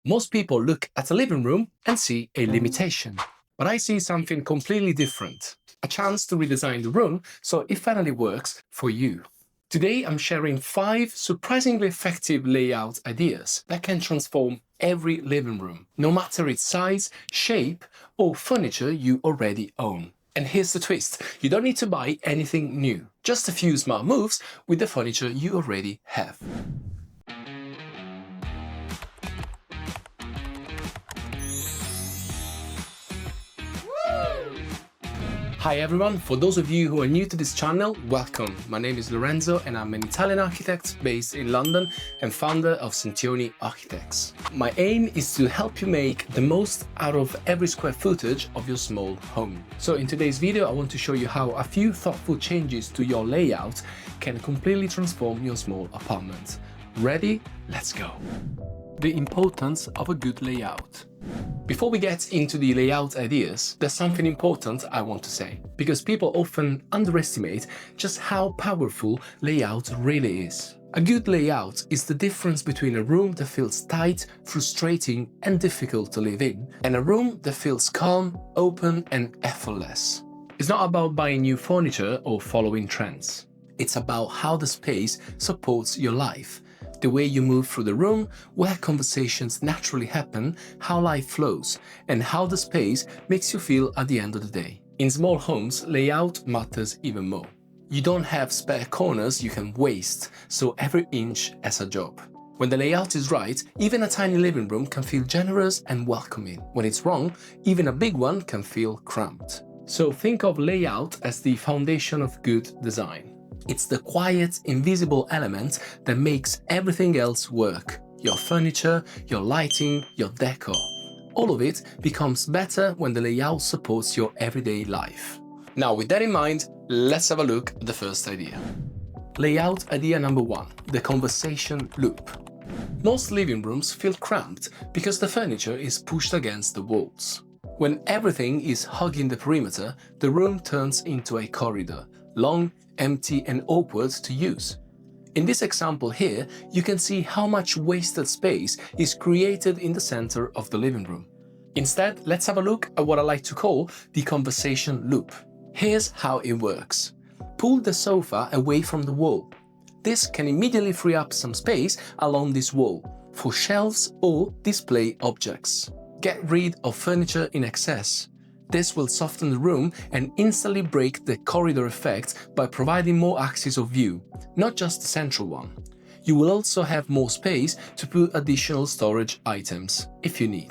Most people look at a living room and see a limitation, but I see something completely different. A chance to redesign the room so it finally works for you. Today I'm sharing 5 surprisingly effective layout ideas that can transform every living room, no matter its size, shape, or furniture you already own. And here's the twist, you don't need to buy anything new, just a few smart moves with the furniture you already have. Hi everyone, for those of you who are new to this channel, welcome. My name is Lorenzo and I'm an Italian architect based in London and founder of Centioni Architects. My aim is to help you make the most out of every square footage of your small home. So in today's video, I want to show you how a few thoughtful changes to your layout can completely transform your small apartment. Ready? Let's go. The importance of a good layout. Before we get into the layout ideas, there's something important I want to say, because people often underestimate just how powerful layout really is. A good layout is the difference between a room that feels tight, frustrating, and difficult to live in, and a room that feels calm, open, and effortless. It's not about buying new furniture or following trends. It's about how the space supports your life, the way you move through the room, where conversations naturally happen, how life flows, and how the space makes you feel at the end of the day. In small homes, layout matters even more. You don't have spare corners you can waste, so every inch has a job. When the layout is right, even a tiny living room can feel generous and welcoming. When it's wrong, even a big one can feel cramped. So think of layout as the foundation of good design. It's the quiet, invisible element that makes everything else work. Your furniture, your lighting, your decor. All of it becomes better when the layout supports your everyday life. Now, with that in mind, let's have a look at the first idea. Layout idea number 1, the conversation loop. Most living rooms feel cramped because the furniture is pushed against the walls. When everything is hugging the perimeter, the room turns into a corridor, long, empty, and awkward to use. In this example here, you can see how much wasted space is created in the center of the living room. Instead, let's have a look at what I like to call the conversation loop. Here's how it works. Pull the sofa away from the wall. This can immediately free up some space along this wall for shelves or display objects. Get rid of furniture in excess. This will soften the room and instantly break the corridor effect by providing more axes of view, not just the central one. You will also have more space to put additional storage items, if you need.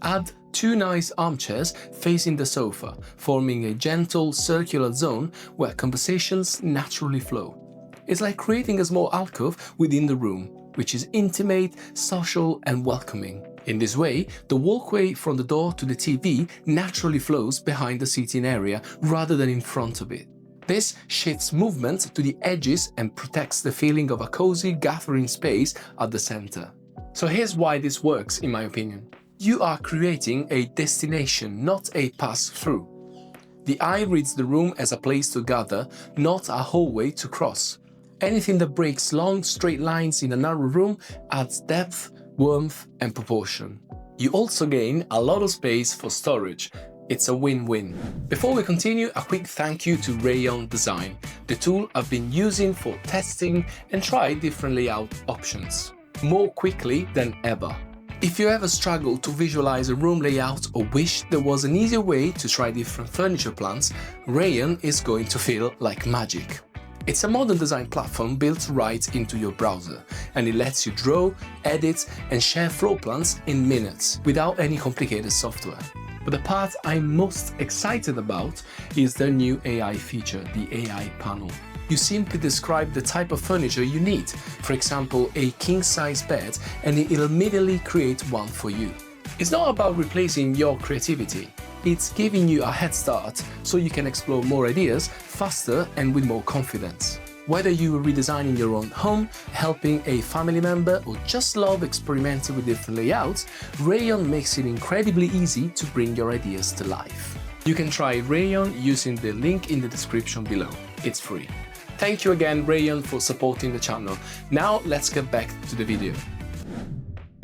Add 2 nice armchairs facing the sofa, forming a gentle circular zone where conversations naturally flow. It's like creating a small alcove within the room, which is intimate, social, and welcoming. In this way, the walkway from the door to the TV naturally flows behind the seating area rather than in front of it. This shifts movement to the edges and protects the feeling of a cozy gathering space at the center. So here's why this works, in my opinion. You are creating a destination, not a pass-through. The eye reads the room as a place to gather, not a hallway to cross. Anything that breaks long, straight lines in a narrow room adds depth, warmth, and proportion. You also gain a lot of space for storage. It's a win-win. Before we continue, a quick thank you to Rayon Design, the tool I've been using for testing and try different layout options, more quickly than ever. If you ever struggle to visualize a room layout or wish there was an easier way to try different furniture plans, Rayon is going to feel like magic. It's a modern design platform built right into your browser, and it lets you draw, edit, and share floor plans in minutes without any complicated software. But the part I'm most excited about is their new AI feature, the AI panel. You simply describe the type of furniture you need, for example, a king-size bed, and it'll immediately create one for you. It's not about replacing your creativity. It's giving you a head start so you can explore more ideas faster and with more confidence. Whether you are redesigning your own home, helping a family member, or just love experimenting with different layouts, Rayon makes it incredibly easy to bring your ideas to life. You can try Rayon using the link in the description below. It's free. Thank you again, Rayon, for supporting the channel. Now let's get back to the video.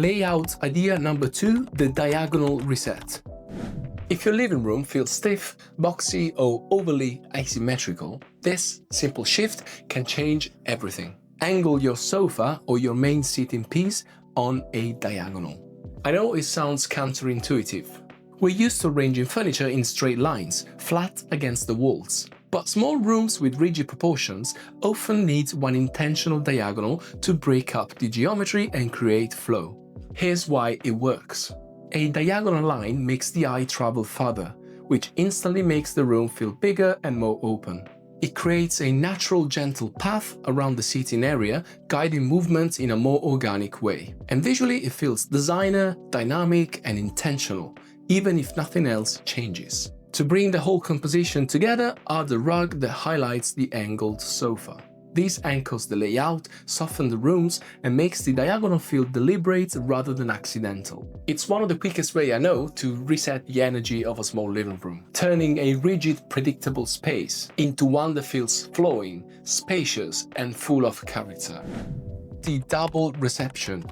Layout idea number 2, the diagonal reset. If your living room feels stiff, boxy, or overly asymmetrical, this simple shift can change everything. Angle your sofa or your main seating piece on a diagonal. I know it sounds counterintuitive. We're used to arranging furniture in straight lines, flat against the walls. But small rooms with rigid proportions often need one intentional diagonal to break up the geometry and create flow. Here's why it works. A diagonal line makes the eye travel further, which instantly makes the room feel bigger and more open. It creates a natural, gentle path around the seating area, guiding movement in a more organic way. And visually, it feels designer, dynamic, and intentional, even if nothing else changes. To bring the whole composition together are the rug that highlights the angled sofa. This anchors the layout, softens the rooms, and makes the diagonal feel deliberate rather than accidental. It's one of the quickest ways I know to reset the energy of a small living room, turning a rigid, predictable space into one that feels flowing, spacious, and full of character. The double reception.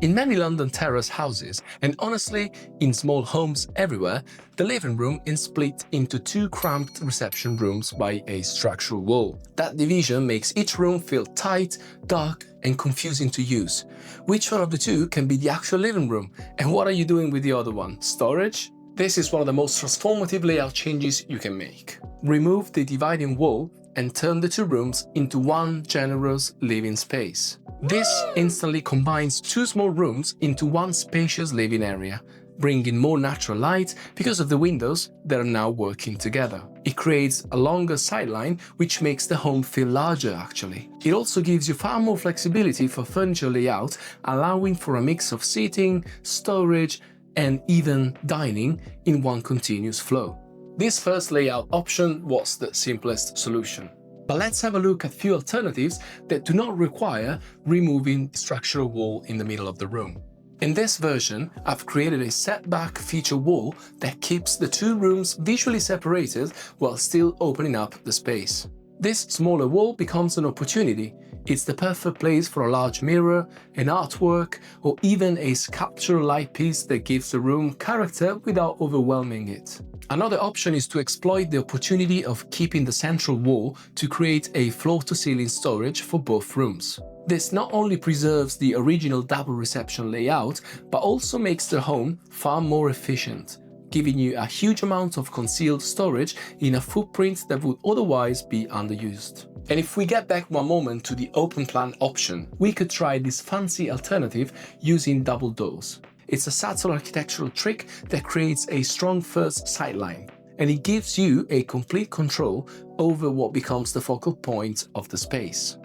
In many London terrace houses, and honestly, in small homes everywhere, the living room is split into 2 cramped reception rooms by a structural wall. That division makes each room feel tight, dark, and confusing to use. Which one of the 2 can be the actual living room? And what are you doing with the other one? Storage? This is one of the most transformative layout changes you can make. Remove the dividing wall and turn the 2 rooms into one generous living space. This instantly combines 2 small rooms into one spacious living area, bringing more natural light because of the windows that are now working together. It creates a longer sideline, which makes the home feel larger actually. It also gives you far more flexibility for furniture layout, allowing for a mix of seating, storage, and even dining in one continuous flow. This first layout option was the simplest solution. But let's have a look at a few alternatives that do not require removing the structural wall in the middle of the room. In this version, I've created a setback feature wall that keeps the 2 rooms visually separated while still opening up the space. This smaller wall becomes an opportunity. It's the perfect place for a large mirror, an artwork, or even a sculptural light piece that gives the room character without overwhelming it. Another option is to exploit the opportunity of keeping the central wall to create a floor-to-ceiling storage for both rooms. This not only preserves the original double reception layout, but also makes the home far more efficient, giving you a huge amount of concealed storage in a footprint that would otherwise be underused. And if we get back one moment to the open plan option, we could try this fancy alternative using double doors. It's a subtle architectural trick that creates a strong first sideline, and it gives you a complete control over what becomes the focal point of the space.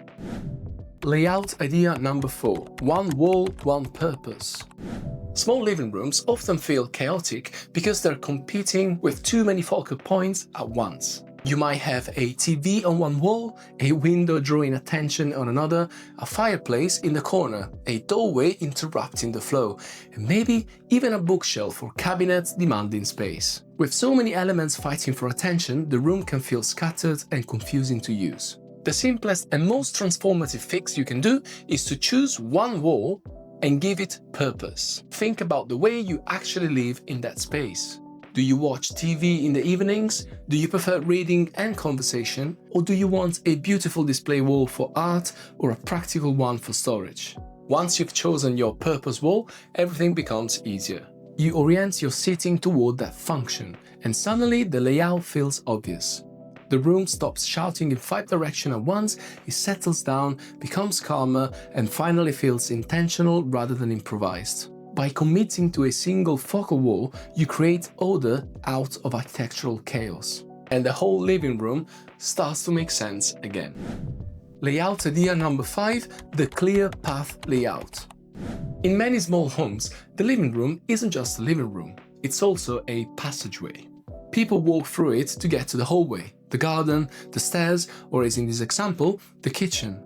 Layout idea number 4. One wall, one purpose. Small living rooms often feel chaotic because they're competing with too many focal points at once. You might have a TV on one wall, a window drawing attention on another, a fireplace in the corner, a doorway interrupting the flow, and maybe even a bookshelf or cabinet demanding space. With so many elements fighting for attention, the room can feel scattered and confusing to use. The simplest and most transformative fix you can do is to choose one wall and give it purpose. Think about the way you actually live in that space. Do you watch TV in the evenings? Do you prefer reading and conversation? Or do you want a beautiful display wall for art or a practical one for storage? Once you've chosen your purpose wall, everything becomes easier. You orient your seating toward that function, and suddenly the layout feels obvious. The room stops shouting in 5 directions at once, it settles down, becomes calmer, and finally feels intentional rather than improvised. By committing to a single focal wall, you create order out of architectural chaos. And the whole living room starts to make sense again. Layout idea number 5, the clear path layout. In many small homes, the living room isn't just a living room, it's also a passageway. People walk through it to get to the hallway, the garden, the stairs, or as in this example, the kitchen.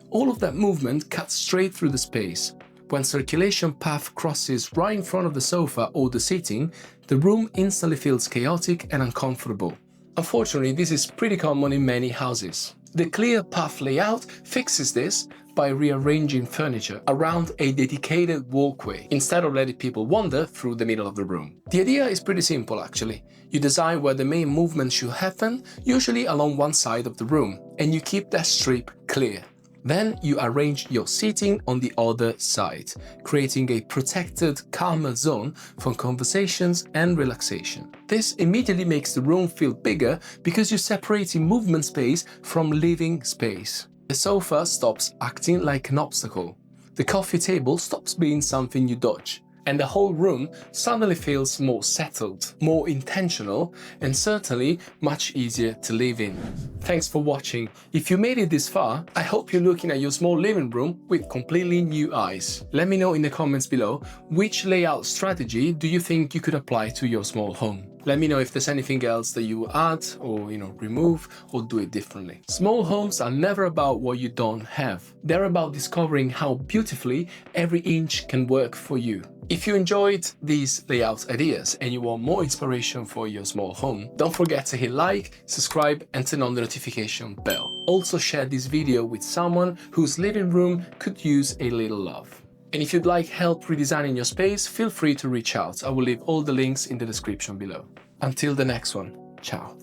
All of that movement cuts straight through the space. When circulation path crosses right in front of the sofa or the seating, the room instantly feels chaotic and uncomfortable. Unfortunately, this is pretty common in many houses. The clear path layout fixes this by rearranging furniture around a dedicated walkway instead of letting people wander through the middle of the room. The idea is pretty simple actually. You design where the main movement should happen, usually along one side of the room, and you keep that strip clear. Then you arrange your seating on the other side, creating a protected, calmer zone for conversations and relaxation. This immediately makes the room feel bigger because you're separating movement space from living space. The sofa stops acting like an obstacle. The coffee table stops being something you dodge. And the whole room suddenly feels more settled, more intentional, and certainly much easier to live in. Thanks for watching. If you made it this far, I hope you're looking at your small living room with completely new eyes. Let me know in the comments below, which layout strategy do you think you could apply to your small home? Let me know if there's anything else that you add or remove or do it differently. Small homes are never about what you don't have. They're about discovering how beautifully every inch can work for you. If you enjoyed these layout ideas and you want more inspiration for your small home, don't forget to hit like, subscribe and turn on the notification bell. Also share this video with someone whose living room could use a little love. And if you'd like help redesigning your space, feel free to reach out. I will leave all the links in the description below. Until the next one, ciao.